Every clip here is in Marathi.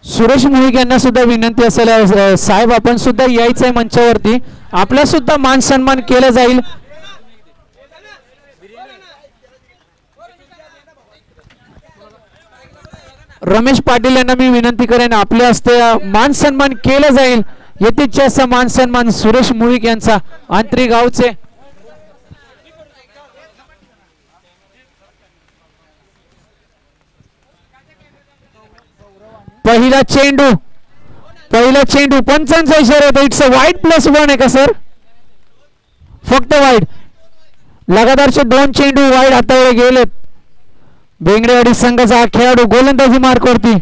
सुरेश मुळीक यांना सुद्धा विनंती असेल साहेब आपण सुद्धा यायचंय मंचावरती आपला सुद्धा मान सन्मान केला जाईल. रमेश पाटील यांना मी विनंती करेन आपल्या हस्ते मान सन्मान केला जाईल. यथेच्छ असा मान सन्मान सुरेश मुळीक यांचा आंतरी गावचे. पहिला चेंडू पंचांचा इशारा होता. इट्स अ वाईड +1 आहे का सर? फक्त वाईड. लगातारचे 2 चेंडू वाईड हातावर गेलेत. बेंगरेवाडी संघाचा हा खेळाडू गोलंदाजी मार्कवरती.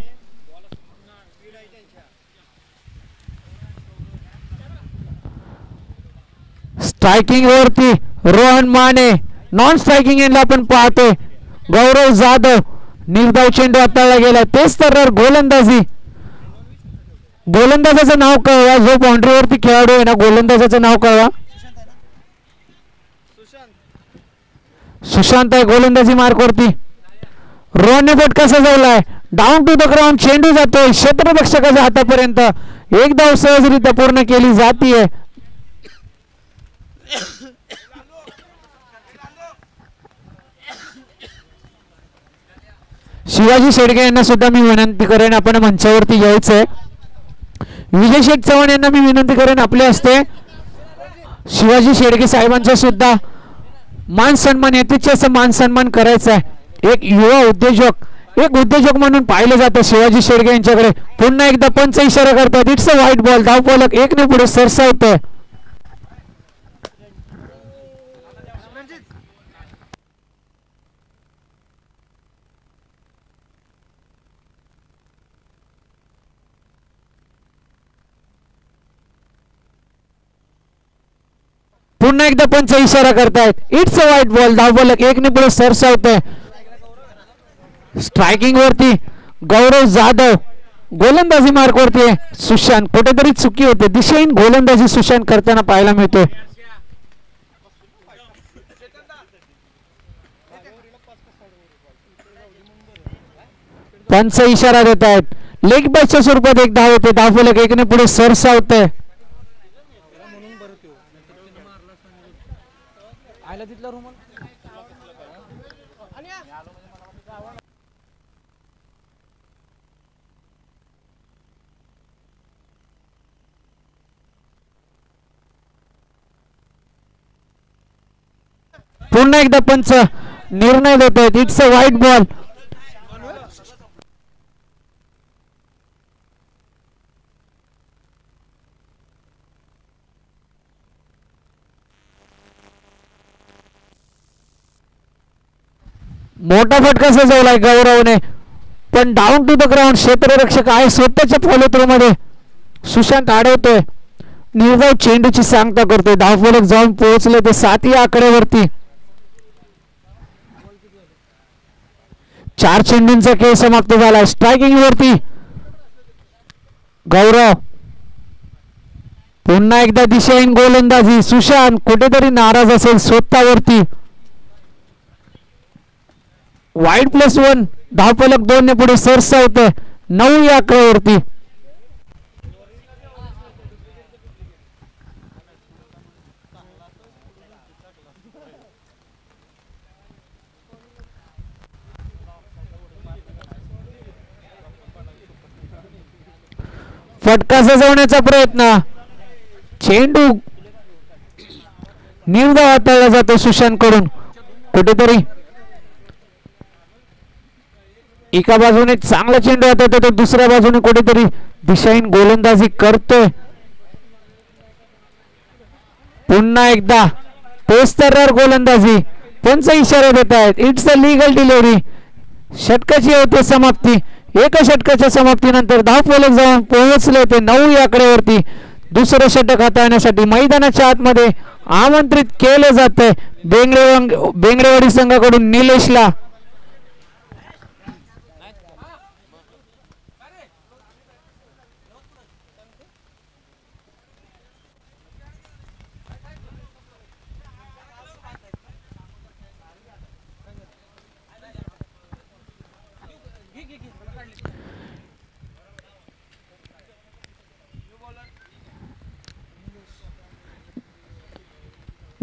स्ट्रायकिंग वरती रोहन माने. नॉन स्ट्रायकिंग एंडला आपण पाहतोय गौरव जाधव. निर्धाव चेंडू हाताळला गेला. तेच तर गोलंदाजी. गोलंदाजाचं नाव कळवा जो बाउंड्रीवरती खेळाडू आहे ना गोलंदाजाचं नाव कळवा. सुशांत आहे गोलंदाजी मार्कवरती. रोहनने फटका सजवलाय. डाऊन टू द ग्राउंड चेंडू जातोय क्षेत्ररक्षकाच्या हातापर्यंत. एक धाव सहजरित्या पूर्ण केली जातीये. शिवाजी शेडगे यांना सुद्धा मी विनंती करेन आपण मंचावरती यायचंय. विजय शेठ चव्हाण यांना मी विनंती करेन आपल्या हस्ते शिवाजी शेडगे साहेबांचा सुद्धा मान सन्मान यथेच्छ असं मान सन्मान करायचा आहे. एक युवा उद्योजक म्हणून पाहिलं जातं शिवाजी शेडगे यांच्याकडे. पुन्हा एकदा पंच इशारा करतात. It's a white ball. धावफलक 1 ने पुढे सरसावतोय. पुन्हा एकदा पंच इशारा करतायत. It's a white ball. धावफलक 1 ने पुढे सरसावतोय. स्ट्रायकिंग वरती गौरव जाधव. गोलंदाजी मार्कवरती सुशांत. कुठेतरी चुकी होते. दिशेहीन गोलंदाजी सुशांत करताना पाहायला मिळते. पंच इशारा देत आहेत. लेग बॅचच्या स्वरूपात एक धाव होते. धावफलक 1 ने पुढे सरसावतोय. पुन्हा एकदा पंच निर्णय देत आहेत. It's a white ball. मोठा फटका सजवलाय गौरवने पण डाऊन टू द ग्राउंड क्षेत्ररक्षक आहे स्वतःच्या फॉलो थ्रू मध्ये. सुशांत अडवतोय. निर्धाव चेंडूची सांगता करतोय. धावफलक जाऊन पोहोचले ते 7 या आकड्यावरती. 4 चेंडूंचा खेळ समाप्त झाला. स्ट्रायकिंग वरती गौरव. पुन्हा एकदा दिशाहीन गोलंदाजी. सुशांत कुठेतरी नाराज असेल स्वतःवरती. वाईड +1. धावफलक 2 ने पुढे सरसावतोय 9 या आकड्यावरती. फटका सजवण्याचा प्रयत्न. चेंडू निर्धाव हाताळला जातो सुशांत कडून. कुठेतरी एका बाजूने चांगला चेंडू हातात येतो. दुसऱ्या बाजूने कुठेतरी दिशाहीन गोलंदाजी करतोय. पुन्हा एकदा तेस्तरार गोलंदाजी. पंच इशारा देत आहेत. It's a legal delivery. षटकाची होते समाप्ती. एका षटकाच्या समाप्तीनंतर धावफलक जाऊन पोहोचले ते 9 या आकड्यावरती. दुसरं षटक हाताळण्यासाठी मैदानाच्या आतमध्ये आमंत्रित केले जाते बेंगरेवाडी संघाकडून निलेशला.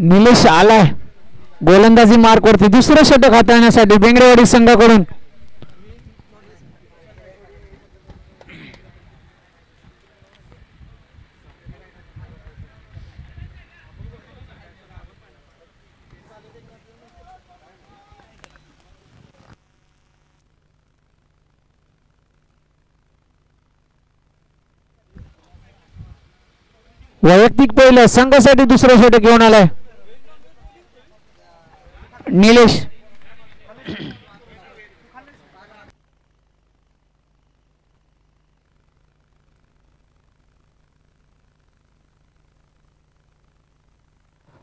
निलेश आलाय गोलंदाजी मार्क वरती दुसरं षटक हाताळण्यासाठी बेंगरेवाडी संघाकडून. वैयक्तिक पहिलं संघासाठी दुसरं षटक घेऊन आलाय निलेश.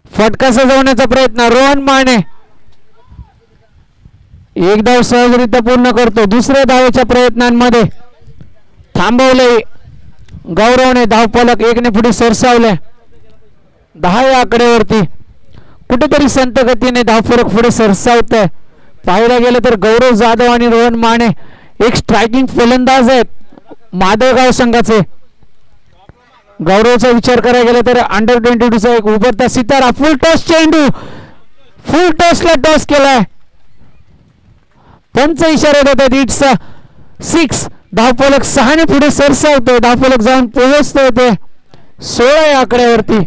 फटका सजवण्याचा प्रयत्न रोहन माने एक धाव सहजरित्या पूर्ण करतो. दुसऱ्या धावेच्या प्रयत्नांमध्ये थांबवले गौरवने. धावफलक 1 ने पुढे सरसावले 10 या आकड्यावरती. कुठेतरी संत गतीने धावफलक पुढे सरसावत आहे. पाहायला गेलं तर गौरव जाधव आणि रोहन माने एक स्ट्रायकिंग फलंदाज आहेत माधवगाव संघाचे. गौरवचा विचार करायला गेला तर अंडर 22चा एक उभरता सितारा. फुल टॉस चेंडू फुल टॉसला टॉस केलाय. पंच इशारा देतात इट्स 6. धावफलक 6 ने पुढे सरसावतोय. धावफलक जाऊन पोहोचतोय ते 16 या आकड्यावरती.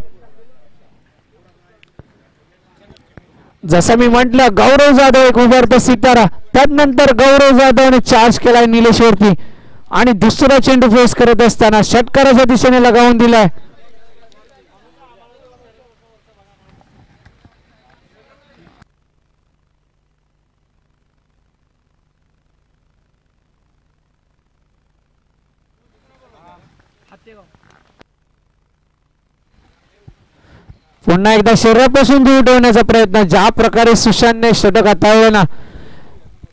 जसं मी म्हटलं गौरव जाधव एक उभारता सितारा. त्यानंतर गौरव जाधवने चार्ज केलाय निलेशवरती आणि दुसरा चेंडू फेस करत असताना षटकाराच्या दिशेने लगावून दिलाय. पुन्हा एकदा शरीरापासून दूर ठेवण्याचा प्रयत्न. ज्या प्रकारे सुशांतने षटक हाताळलं ना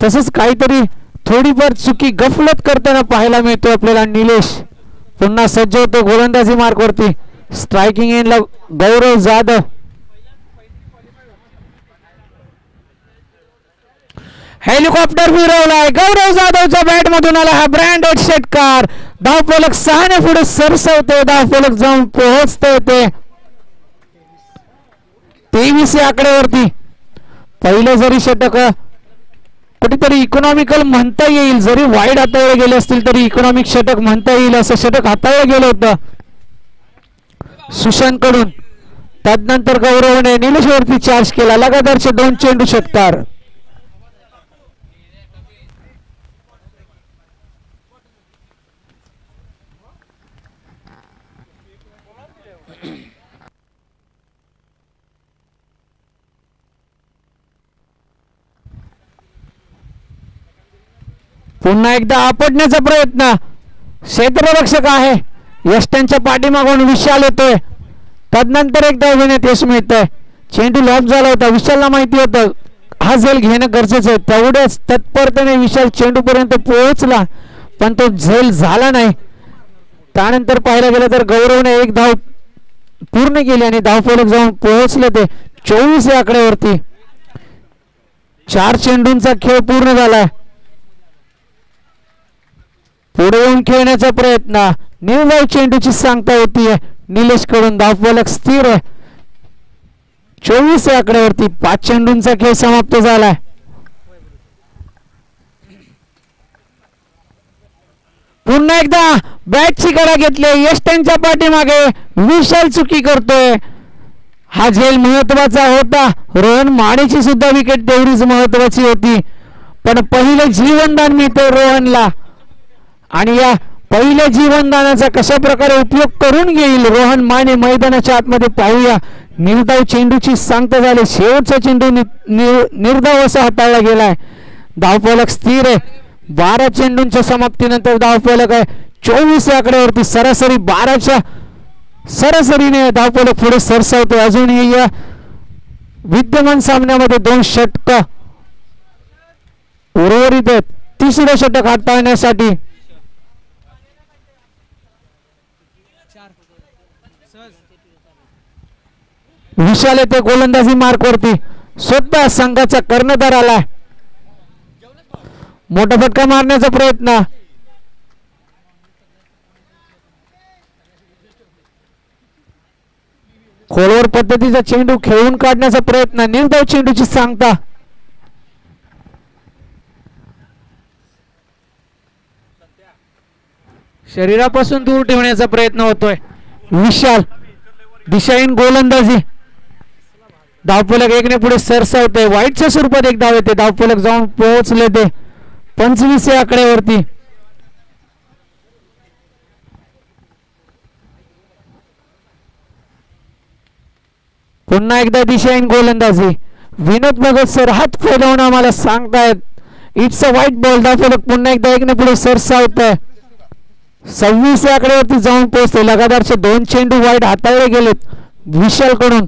तसंच काहीतरी थोडीफार चुकी गफलत करताना पाहायला मिळतो आपल्याला. निलेश पुन्हा सज्ज होतो गोलंदाजी मार्क वरती. स्ट्रायकिंग एंडला गौरव जाधव. हेलिकॉप्टर फिरवलाय. गौरव जाधवच्या बॅट मधून आला हा ब्रँडेड षटकार. धावफलक 6 ने पुढे सरसवते. धावफलक जाऊन पोहोचते ते 23 या आकड्यावरती. पहिलं जरी षटक कुठेतरी इकॉनॉमिकल म्हणता येईल. जरी वाईड हाताळले गेले असतील तरी इकॉनॉमिक षटक म्हणता येईल असं षटक हाताळलं गेलं होतं सुशांत कडून. त्यानंतर गौरवने निलेशवरती चार्ज केला. लगातारचे 2 चेंडू षटकार. पुन्हा एकदा आपटण्याचा प्रयत्न. क्षेत्ररक्षक आहे यष्टांच्या पाठीमागून विशाल येतोय. त्यानंतर एकदा घेण्यात यश मिळतंय. चेंडू लॉफ झाला होता. विशालला माहिती होतं हा झेल घेणं गरजेचं आहे. तेवढ्याच तत्परतेने विशाल चेंडू पर्यंत पोहोचला पण तो झेल झाला नाही. त्यानंतर पाहायला गेलं तर गौरवने एक धाव पूर्ण केली आणि धावफलक जाऊन पोहोचले ते 24 या आकड्यावरती. 4 चेंडूंचा खेळ पूर्ण झालाय. पुढे येऊन खेळण्याचा प्रयत्न. निर्धाव चेंडूची सांगता होतीये निलेश कडून. धावफलक स्थिर आहे 24 या आकड्यावरती. 5 चेंडूंचा खेळ समाप्त झालाय. पुन्हा एकदा बॅटची कडा घेतली. यष्टांच्या पाठीमागे विशाल चुकी करतोय. हा झेल महत्वाचा होता. रोहन मानेची सुद्धा विकेट तेवढीच महत्वाची होती पण पहिलं जीवनदान मिळतंय रोहनला आणि या पहिल्या जीवनदानाचा कशा प्रकारे उपयोग करून घेईल रोहन माने मैदानाच्या आतमध्ये पाहूया. निर्धाव चेंडूची सांगता झाली. शेवटचा चेंडू निर्धाव असा हाताळला गेलाय. धावफलक स्थिर आहे. 12 चेंडूंच्या समाप्तीनंतर धावफलक आहे 24 या आकड्यावरती. सरासरी 12च्या सरासरीने धावफलक पुढे सरसावतो. अजूनही या विद्यमान सामन्यामध्ये 2 षटक उर्वरित आहेत. तिसरं षटक हाताळण्यासाठी विशाल येते गोलंदाजी मार्क वरती. स्वतः संघाचा कर्णधार आलाय. मोठा फटका मारण्याचा प्रयत्न. खोलवर पद्धतीचा चेंडू खेळून काढण्याचा प्रयत्न, निर्धाव चेंडूची सांगता. शरीरापासून दूर ठेवण्याचा प्रयत्न होतोय. विशाल दिशाहीन गोलंदाजी. धावफलक 1 ने पुढे सरसावते. वाईटच्या स्वरूपात एक धाव येते. धावफलक जाऊन पोहोचले ते 25 या आकड्यावरती. पुन्हा एकदा दिशाहीन गोलंदाजी. विनोद भगत सर हात फैलावून आम्हाला सांगतायत इट्स अ व्हाईट बॉल. धावफलक पुन्हा एकदा 1 ने पुढे सरसावत आहे. 26 या आकड्यावरती जाऊन पोहोचते. लगातारचे 2 चेंडू वाईट हाताळले गेलेत विशाल कडून.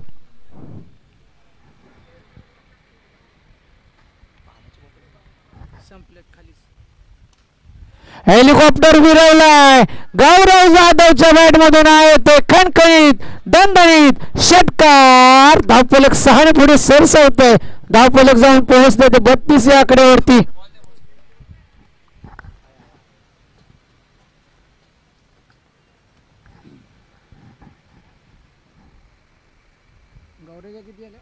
हेलिकॉप्टर विरवलाय. गौरव जाधवच्या बॅट मधून आहे ते खणखणीत दणदणीत षटकार. धावफलक 6 ने पुढे सरसावतोय. धावफलक जाऊन पोहोचते ते 32 या आकड्यावरती. किती आलं?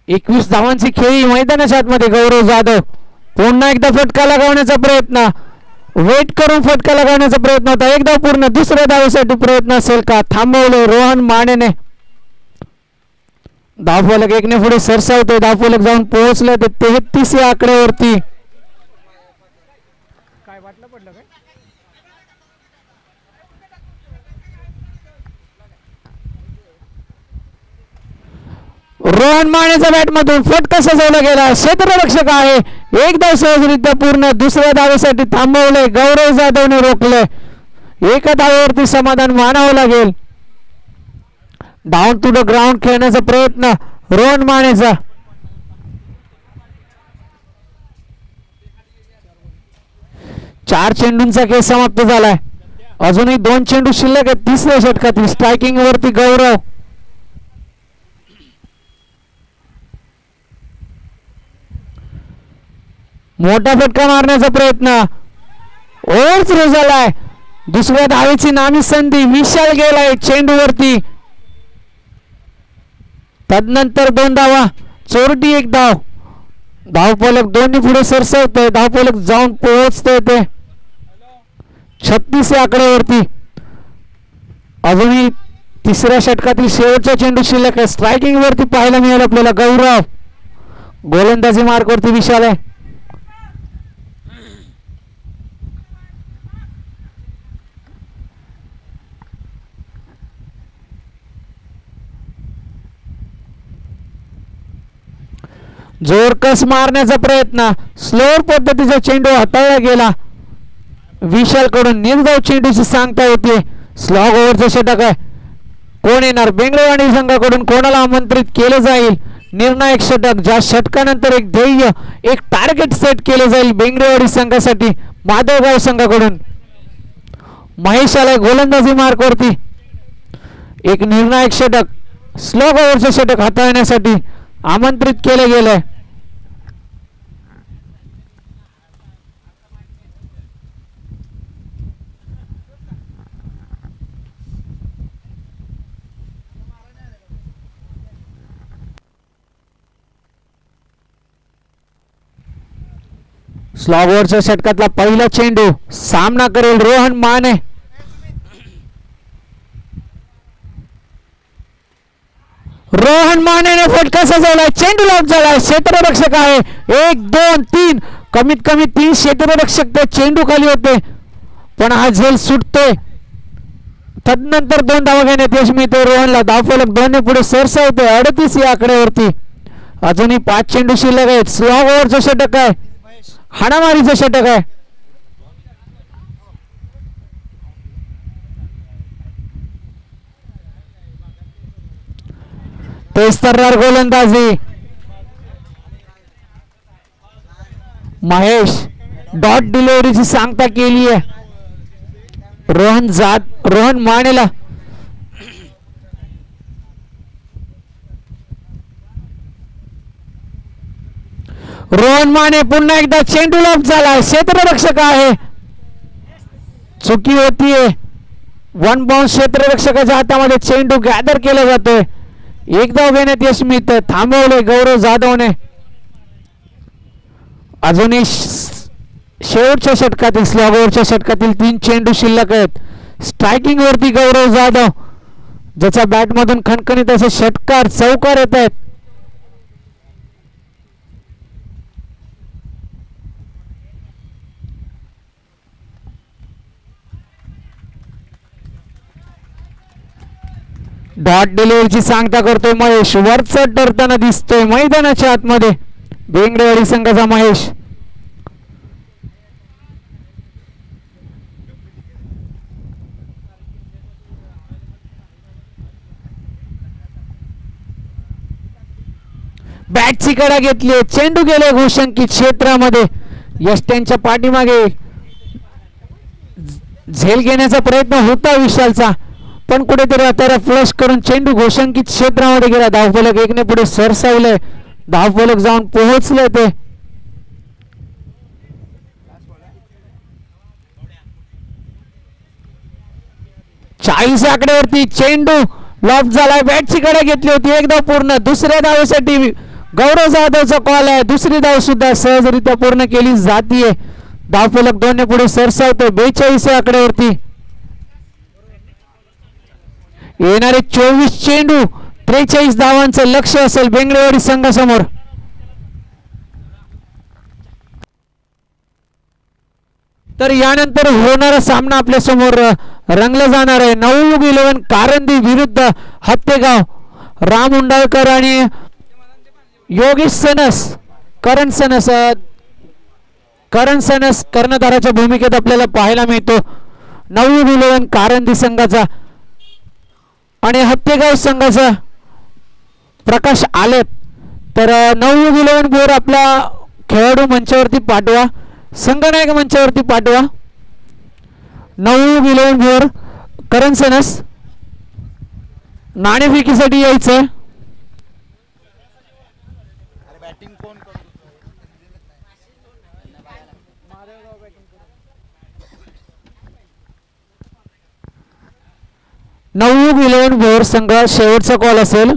21 धावांची खेळी मैदानाच्या आतमध्ये. गौरव जाधव पुन्हा एकदा फटका लगावण्याचा प्रयत्न. वेट करून फटका लगावण्याचा प्रयत्न होता. एकदा पूर्ण. दुसऱ्या धावेसाठी प्रयत्न असेल का? थांबवले रोहन मानेने. धावफलक 1 ने पुढे सरसावते. धावफलक जाऊन पोहोचले ते 33 या आकड्यावरती. काय वाटलं पडलं काय? रोहन मानेच्या बॅट मधून फटका सजवला गेला. क्षेत्ररक्षक आहे. एक धाव सहजरित्या पूर्ण. दुसऱ्या धावेसाठी थांबवले. गौरव जाधवने रोखले. एका धावेवरती समाधान मानावं लागेल. डाऊन टू द ग्राउंड खेळण्याचा प्रयत्न रोहन मानेचा. चार चेंडूंचा खेळ समाप्त झालाय. अजूनही 2 चेंडू शिल्लक आहेत. तिसऱ्या षटकातील स्ट्रायकिंग वरती गौरव. मोठा फटका मारण्याचा प्रयत्न. ओव्हर सुरू झालाय. दुसऱ्या धावेची नामी संधी. विशाल गेलाय चेंडूवरती. तदनंतर 2 धावा. चोरटी 1 धाव. धावफलक 2 पुढे सरसावतोय. धावफलक जाऊन पोहोचतोय ते 36 या आकड्यावरती. अजूनही तिसऱ्या षटकातील शेवटचा चेंडू शिल्लक आहे. स्ट्रायकिंग वरती पाहायला मिळेल आपल्याला गौरव. गोलंदाजी मार्क वरती विशाल आहे. जोरकस मारण्याचा प्रयत्न. स्लोअर पद्धतीचा चेंडू हाताळला गेला विशाल कडून. निर्धाव चेंडूची सांगता होती. स्लॉग ओव्हरचं षटक आहे. कोण येणार? बेंगळवाडी संघाकडून कोणाला आमंत्रित केलं जाईल? निर्णायक षटक. ज्या षटकानंतर एक ध्येय, एक टार्गेट सेट केले जाईल बेंगळवाडी संघासाठी माधवगाव संघाकडून. महेश आलाय गोलंदाजी मार्क वरती. एक निर्णायक षटक, स्लॉग ओव्हरचं षटक हाताळण्यासाठी आमंत्रित केले गेले. स्लॉग ओव्हरच्या षटकातला पहिला चेंडू. सामना करेल रोहन माने. रोहन मानेने फटका सजवलाय. चेंडू लॉक झालाय. क्षेत्ररक्षक आहे. 1 2 3 कमीत कमी 3 क्षेत्ररक्षक त्या चेंडू खाली होते, पण हा झेल सुटतोय. तदनंतर 2 धावा घेण्यात यश मिळते रोहनला. धावफलक 2 ने पुढे सरसावते 38 या आकड्यावरती. अजूनही 5 चेंडू शिल्लक आहेत. स्लॉग ओव्हरचं षटक आहे. हाणामारीचं षटक आहे. तेस्तर्रार गोलंदाजी. महेश डॉट डिलिव्हरीची सांगता केली आहे रोहन मानेला. रोहन माने पुन्हा एकदा चेंडू लॉक झाला. क्षेत्ररक्षक आहे. चुकी होतीये. वन बाउंस क्षेत्ररक्षकाच्या हातामध्ये चेंडू गॅदर केला जातोय. एक धाव घेण्यात यश मिळतं. थांबवले गौरव जाधवने. अजूनही शेवटच्या षटकातील स्लॉगवरच्या षटकातील 3 चेंडू शिल्लक आहेत. स्ट्रायकिंग वरती गौरव जाधव, ज्याच्या बॅट मधून खणखणीत असे षटकार चौकार येत आहेत. डॉट डिलिव्हरीची सांगता करतोय महेश. वरचढ ठरताना दिसतोय मैदानाच्या आतमध्ये बेंगडेवाडी संघाचा महेश. बॅटची कडा घेतली. चेंडू गेले घोषंकित क्षेत्रामध्ये. यष्ट्यांच्या पाठीमागे झेल घेण्याचा प्रयत्न होता विशालचा, पण कुठेतरी आता फ्लश करून चेंडू घोषंकित क्षेत्रामध्ये गेला. धावफलक 1 ने पुढे सरसावलंय. धावफलक जाऊन पोहोचले ते. चाळीस आकड्यावरती चेंडू लॉफ्ट झालाय. बॅटची कडा घेतली होती. 1 धाव पूर्ण. दुसऱ्या धावेसाठी गौरव जाधवचा कॉल आहे. दुसरी धाव सुद्धा सहजरित्या पूर्ण केली जातीये. धावफलक 2 ने पुढे सरसावतोय 42 आकड्यावरती. येणारे 24 चेंडू 43 धावांचं लक्ष असेल बेंगडेवाडी संघासमोर. तर यानंतर होणारा सामना आपल्या समोर रंगला जाणार आहे. नवयुग 11 कारंदी विरुद्ध हत्तेगाव. राम उंडाळकर आणि योगेश सनस, करण सनस कर्णधाराच्या भूमिकेत आपल्याला पाहायला मिळतो. नवयुग 11 कारंदी संघाचा आणि हत्तेगाव संघाचा प्रकाश आलेत. तर नवयुग 11 भोर आपला खेळाडू मंचावरती पाठवा. संघनायक मंचावरती पाठवा. नवयुग 11 भोर करण सनस नाणेफेकीसाठी यायचं. नवयुग 11 भोर संघ शेवटचा कॉल असेल.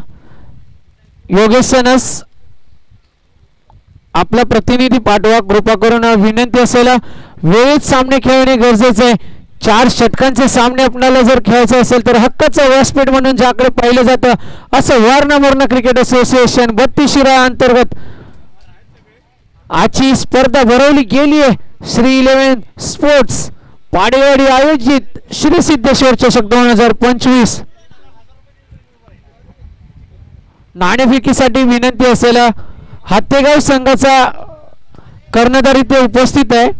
योगेश सनस आपला प्रतिनिधी पाठवा. कृपा करून विनंती असेल वेळेत सामने खेळणे गरजेचे आहे. 4 षटकांचे सामने आपल्याला जर खेळायचे असेल तर हक्काचं व्यासपीठ म्हणून ज्याकडे पाहिलं जातं असं वारणा क्रिकेट असोसिएशन 32 शिराळा अंतर्गत आजची स्पर्धा भरवली गेली आहे. श्री 11 स्पोर्ट्स पाडेवाडी आयोजित श्री सिद्धेश्वर चषक 2025. नाणेफेकीसाठी विनंती असेल. हत्तेगाव संघाचा कर्णधार इथे उपस्थित आहे.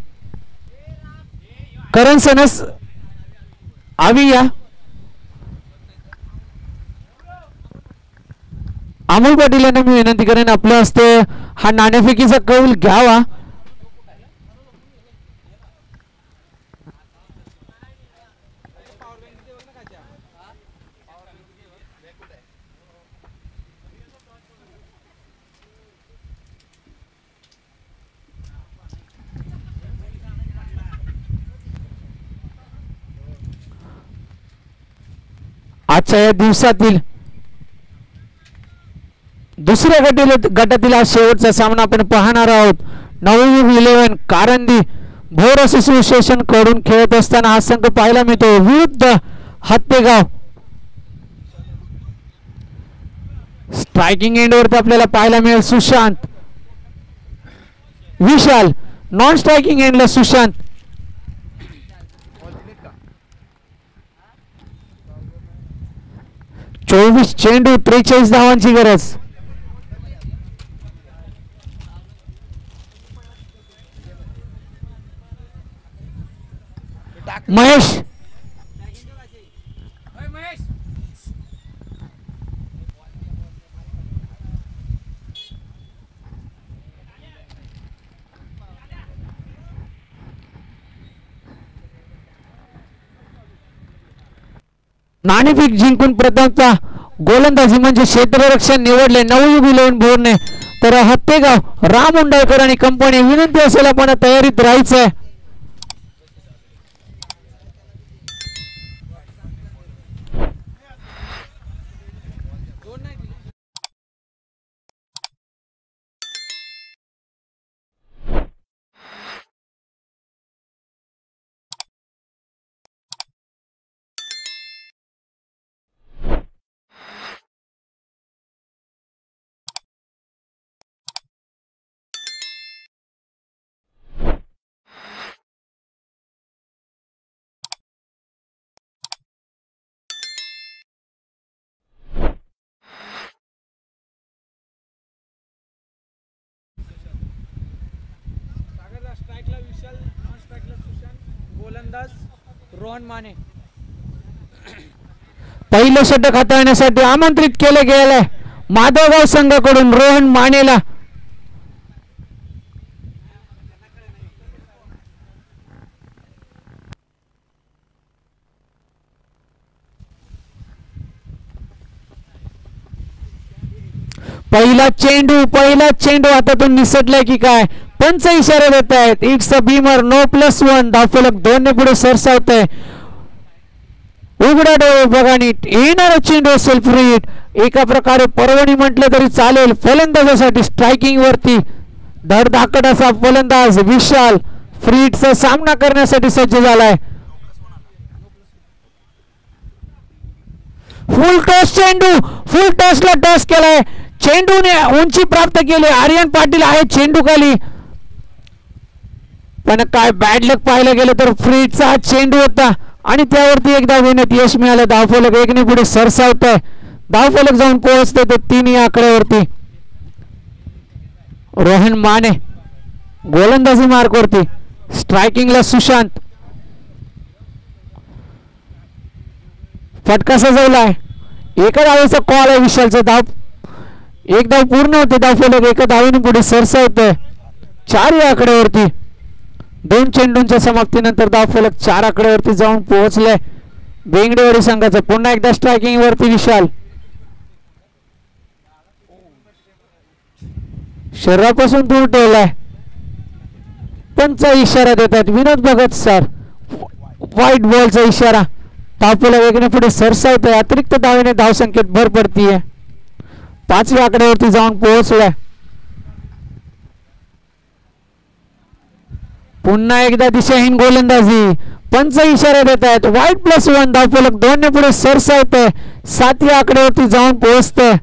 करण सनस आविया. अमोल पाटील यांना मी विनंती करेन आपल्या हस्ते हा नाणेफेकीचा कौल घ्यावा. आजच्या या दिवसातील दुसऱ्या गटातील हा शेवटचा सामना आपण पाहणार आहोत. नवयुग 11 कारंदी भोर असोसिएशन कडून खेळत असताना हा संघ पाहायला मिळतो विरुद्ध हत्तेगाव. स्ट्रायकिंग एंड वरती आपल्याला पाहायला मिळेल सुशांत. विशाल नॉन स्ट्रायकिंग एंडला सुशांत. चोवीस चेंडू 43 धावांची गरज. महेश नाणेफेक जिंकून प्रथमता गोलंदाजी म्हणजे क्षेत्ररक्षण निवडले नवयुग 11 भोरने. तर हत्तेगाव राम उंडाळकर आणि कंपनी विनंती असेल आपण तयारीत राहायचंय. विशाल नॉन स्ट्राईकला सुशांत, गोलंदाज रोहन माने. पहिलं षटक हाताळण्यासाठी आमंत्रित केले गेले माधवगाव संघाकडून रोहन मानेला. पहिला चेंडू हातातून निसटलाय की काय, पंच इशारा देत आहेत. It's a beamer, no +1. धावफलक 2 ने पुढे सरसावत आहे. उघडा डोळे बघा नीट, येणारा चेंडू असेल फ्री हिट. एका प्रकारे पर्वणी म्हटलं तरी चालेल. फलंदाजासाठी स्ट्रायकिंग वरती धडधाकट असा फलंदाज विशाल फ्री हिटचा सामना करण्यासाठी सज्ज झालाय. फुल टॉस चेंडू, फुल टॉसला टॉस केलाय. चेंडूने उंची प्राप्त केली. आर्यन पाटील आहे चेंडू खाली, पण काय बॅड लक पाहायला गेलं तर फ्री हिटचा हा चेंडू होता आणि त्यावरती एक धाव घेण्यात यश मिळालं. धावफलक 1 ने पुढे सरसावत आहे. धावफलक जाऊन पोहोचते ते 3 या आकड्यावरती. रोहन माने गोलंदाजी मार्क वरती, स्ट्रायकिंगला सुशांत. फटका सजवलाय. एका धावेचा कॉल आहे विशालचा. एक धाव पूर्ण होते. धावफलक एका धावेने पुढे सरसावत आहे 4 या आकड्यावरती. 2 चेंडूंच्या समाप्तीनंतर धावफलक 4 आकड्यावरती जाऊन पोहोचलाय बेंगडेवाडी संघाचा. पुन्हा एकदा स्ट्रायकिंग वरती विशाल. शरीरापासून दूर ठेवलाय. पंच इशारा देतात विनोद भगत सर. व्हाईट बॉलचा इशारा. धावफलक 1 ने पुढे सरसावत आहे. अतिरिक्त धावेने धावसंख्येत भर पडतीये. 5 या आकड्यावरती जाऊन पोहोचलाय. पुन्हा एकदा दिशाहीन गोलंदाजी. पंच इशारा देत आहेत. व्हाईट +1. धावफलक 2 ने पुढे सरसावत आहे. 7 या आकड्यावरती जाऊन पोहोचतंय.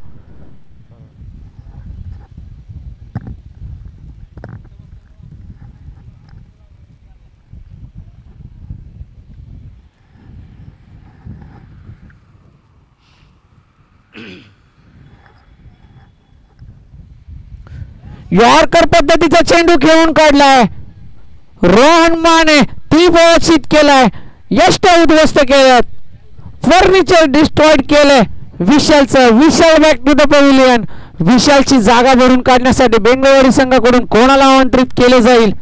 यॉर्कर पद्धतीचा चेंडू खेळून काढलाय. रोहन माने त्रिभुवचित केलाय. यष्ट उद्ध्वस्त केल्यात. फर्निचर डिस्ट्रॉइड केलंय विशालचं. विशाल बॅक टू द पॅव्हिलियन. विशालची जागा भरून काढण्यासाठी बेंगळवाडी संघाकडून कोणाला आमंत्रित केले जाईल?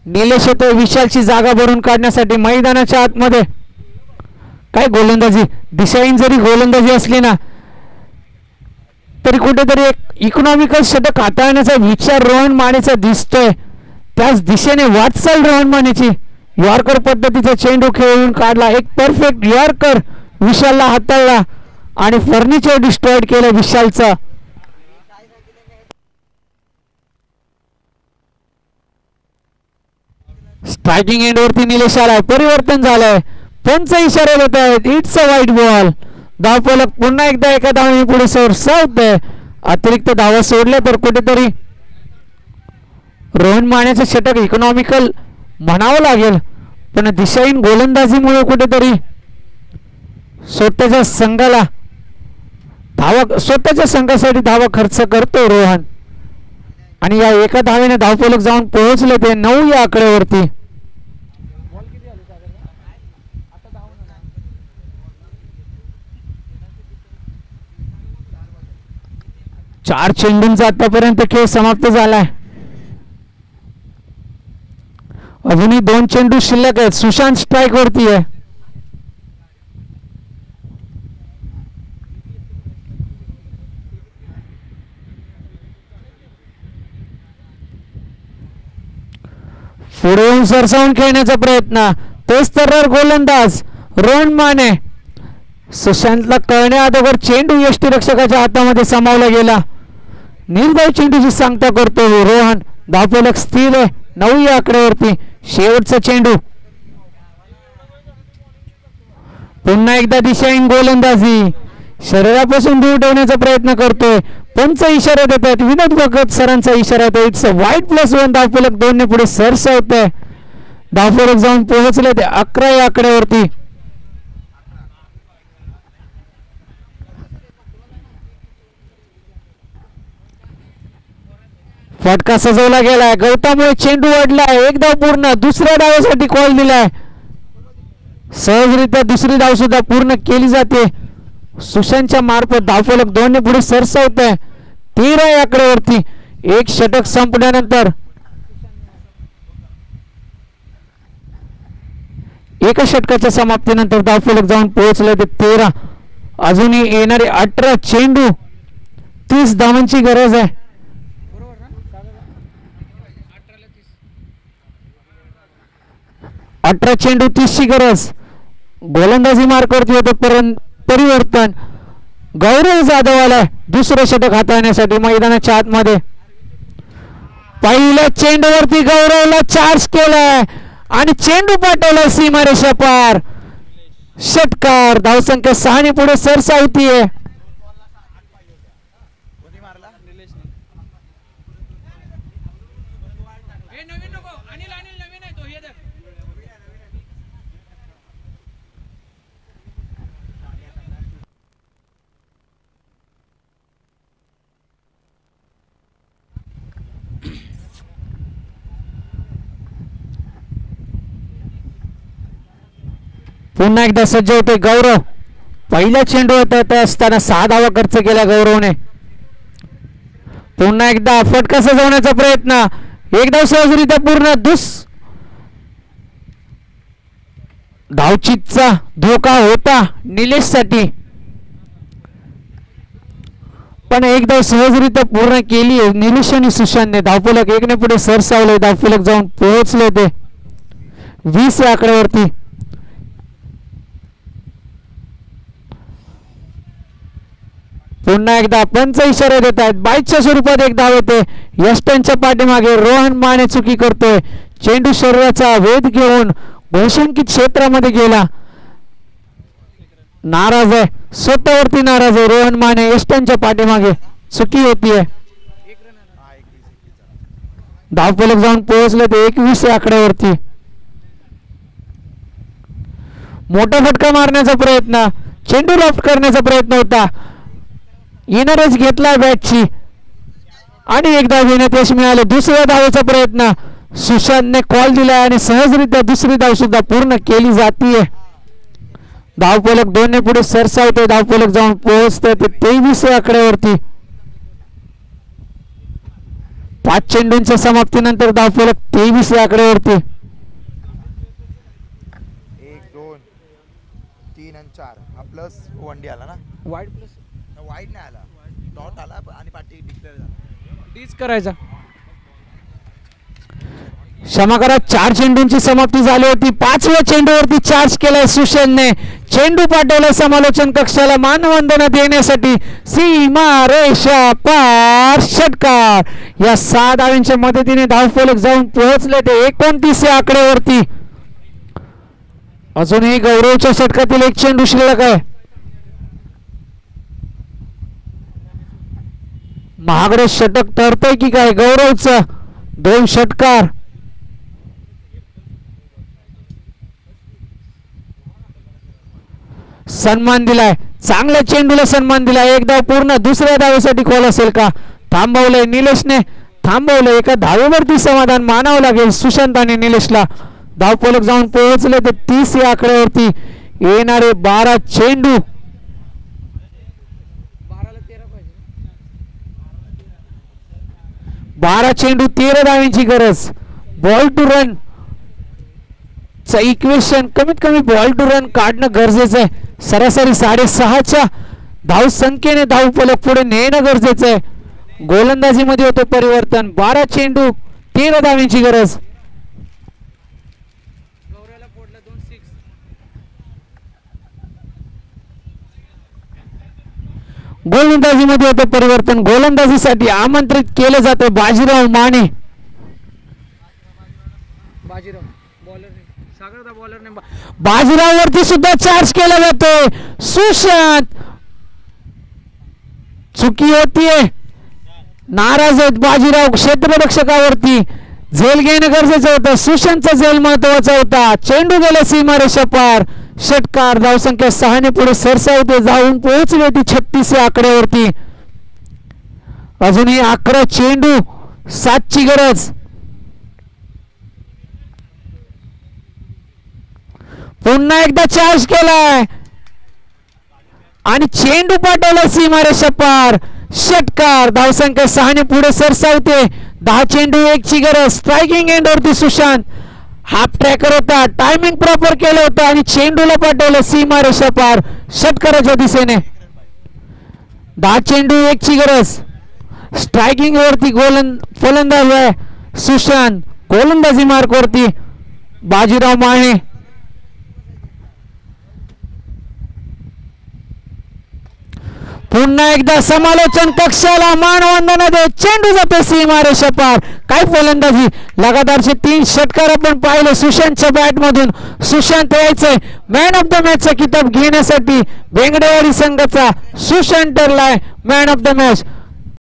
निलेश येतो विशालची जागा भरून काढण्यासाठी मैदानाच्या आतमध्ये. काय गोलंदाजी, दिशाहीन जरी गोलंदाजी असली ना तरी कुठेतरी एक इकॉनॉमिकल षटक हाताळण्याचा विचार रोहन मानेचा दिसतोय. त्याच दिशेने वाटचाल रोहन मानेची. यॉर्कर पद्धतीचा चेंडू खेळून काढला. एक परफेक्ट यॉर्कर विशालला हाताळला आणि फर्निचर डिस्ट्रॉइड केलं विशालचा. स्ट्रायकिंग एंडवरती निलेश आलाय. परिवर्तन झालंय. पंच इशारा देत आहेत. It's a white ball. धावफलक पुन्हा एकदा एका धावेने पुढे सरसावतंय. अतिरिक्त धावा सोडल्या तर कुठेतरी रोहन मानेचं षटक इकॉनॉमिकल म्हणावं लागेल, पण दिशाहीन गोलंदाजीमुळे कुठेतरी स्वतःच्या संघासाठी धावा खर्च करतो रोहन. आणि या एका धावेने धावफलक जाऊन पोहोचले ते 9 या आकड्यावरती. 4 चेंडूंचा आतापर्यंत खेळ समाप्त झालाय. अजूनही 2 चेंडू शिल्लक आहेत. सुशांत स्ट्राईक वरती आहे. पुढे येऊन सरसावून खेळण्याचा प्रयत्न. तोच तर गोलंदाज रोहन माने. सुशांतला कळण्या अगोदर चेंडू यष्टीरक्षकाच्या हातामध्ये सामावला गेला. निर्धाव चेंडूची सांगता करतो रोहन. धावफलक स्थिर आहे 9 या आकड्यावरती. शेवटचा चेंडू. पुन्हा एकदा दिशाहीन गोलंदाजी. शरीरापासून दूर ठेवण्याचा प्रयत्न करतोय. पंच इशारा देत आहेत. विनोद भगत सरांचा इशारा आहे. It's white +1. धावफलक 2 ने पुढे सरसावतंय. धावफलक जाऊन पोहोचले ते 11 या आकड्यावरती. फटका सजवला गेलाय. गवतामुळे चेंडू वाढलाय. एक धाव पूर्ण. दुसऱ्या धावेसाठी कॉल दिलाय. सहजरित्या दुसरी धाव सुद्धा पूर्ण केली जाते. सुशांतच्या मार्फत धावफलक 2 ने पुढे सरसावत आहे. 13 या आकड्यावरती. एक षटक संपल्यानंतर एका षटकाच्या समाप्तीनंतर धावफलक जाऊन पोहोचले ते 13. अजूनही येणारे 18 चेंडू. 30 धावांची गरज आहे. 18 चेंडू 30 ची गरज. गोलंदाजी मार्कवरती होते परिवर्तन. गौरव जाधव आलाय दुसरं षटक हाताळण्यासाठी मैदानाच्या आतमध्ये. पहिल्या चेंडूवरती गौरवला चार्ज केलाय आणि चेंडू पाठवला सीमारेषा पार. षटकार. धावसंख्या 6 ने पुढे सरसावतीये. पुन्हा एकदा सज्ज होते गौरव. पहिल्या चेंडू येत असताना 6 धावा खर्च केल्या गौरवने. पुन्हा एकदा फटका सजवण्याचा प्रयत्न. एक धाव सहजरित्या पूर्ण. धावचीतचा धोका होता निलेश साठी, पण एक धाव सहजरित्या पूर्ण केली निलेश आणि सुशांतने. धावफलक 1 ने पुढे सरसावले. धावफलक जाऊन पोहोचले ते 20 या आकड्यावरती. पुन्हा एकदा पंच इशारा देत आहेत. 22च्या स्वरूपात एक धाव येते. यष्टनच्या पाठीमागे रोहन माने चुकी करतोय. चेंडू शरीराचा वेध घेऊन बहुसंख्यित क्षेत्रामध्ये गेला. नाराज आहे. स्वतःवरती नाराज आहे रोहन माने. यष्टनच्या पाठीमागे चुकी होतीये. धावफलक जाऊन पोहोचले ते 21 या आकड्यावरती. मोठा फटका मारण्याचा प्रयत्न. चेंडू लॉफ्ट करण्याचा प्रयत्न होता. येणारच घेतला बॅटची आणि एक धाव घेण्यात यश मिळाले. दुसऱ्या धावेचा प्रयत्न. सुशांतने कॉल दिला आणि सहजरित्या दुसरी धाव सुद्धा पूर्ण केली जातीये. धावफलक 2 ने पुढे सरसावते. धावफलक जाऊन पोहोचते ते 23 या आकड्यावरती. 5 चेंडूंच्या समाप्तीनंतर धावफलक 23 या आकड्यावरती. 1 2 3 आणि 4 हा प्लस वनडी आला ना. वाईड प्लस वाईड नाही आला. डॉट आला आणि पाठी डिक्लेअर झाला. डीच करायचा. क्षमा करा. 4 चेंडूंची समाप्ती झाली होती. 5व्या चेंडूवरती चार्ज केलाय सुशांतने. चेंडू पाठवला समालोचन कक्षाला मानवंदना देण्यासाठी. सीमा रेषा पार. षटकार. या 6 धावांच्या मदतीने धावफलक जाऊन पोहोचले ते 29 या आकड्यावरती. अजूनही गौरवच्या षटकातील एक चेंडू शिल्लक आहे. महागडे षटक ठरतंय की काय गौरवचं. 2 षटकार. सन्मान दिलाय. चांगल्या चेंडूला सन्मान दिलाय. एक धाव पूर्ण. दुसऱ्या धावेसाठी कॉल असेल का. थांबवलंय निलेशने. थांबवलंय. एका धावेवरती समाधान मानावं लागेल सुशांत आणि निलेशला. धावफलक जाऊन पोहोचले ते 30 या आकड्यावरती. येणारे 12 चेंडू. 12 चेंडू 13 धावांची गरज. बॉल टू रन चा इक्वेशन कमीत कमी बॉल टू रन काढणं गरजेचं आहे. सरासरी 6.5च्या धाव संख्येने धावफलक पुढे नेणं गरजेचं आहे. गोलंदाजीमध्ये होतं परिवर्तन. 12 चेंडू 13 धावांची गरज. गोलंदाजीमध्ये होतं परिवर्तन. गोलंदाजीसाठी आमंत्रित केले जाते बाजीराव माने. बाजीराव वरती सुद्धा चार्ज केला जातोय. सुशांत चुकी होतीये. नाराज आहेत बाजीराव क्षेत्ररक्षकावरती. झेल घेणं गरजेचं होतं. सुशांतचा झेल महत्वाचा होता. चेंडू गेला सीमारेषा पार. षटकार. धावसंख्या 6 ने पुढे सरसावते. जाऊन पोहोचली होती 36 या आकड्यावरती. अजूनही 11 चेंडू 7ची गरज. पुन्हा एकदा चार्ज केलाय आणि चेंडू पाठवला सीमारेषा पार. षटकार. धावसंख्या 6 ने पुढे सरसावते. 10 चेंडू 1ची गरज. स्ट्रायकिंग एंड वरती सुशांत. हाफ ट्रॅकर होता, टायमिंग प्रॉपर केलं होतं आणि चेंडूला पाठवलं सीमारेषा पार षटकाराच्या दिशेने. 10 चेंडू 1ची गरज. स्ट्रायकिंग वरती फलंदाज आहे सुशांत. गोलंदाजी मार्क वरती बाजीराव माने. पुन्हा एकदा समालोचन कक्षाला मानवंदना दे. चेंडू जातो सीमारेषा पार. काय फलंदाजी. लगातारचे 3 षटकार आपण पाहिले सुशांतच्या बॅट मधून. सुशांत यायचंय मॅन ऑफ द मॅचचा किताब घेण्यासाठी. बेंगडेवाडी संघाचा सुशांत ठरलाय मॅन ऑफ द मॅच.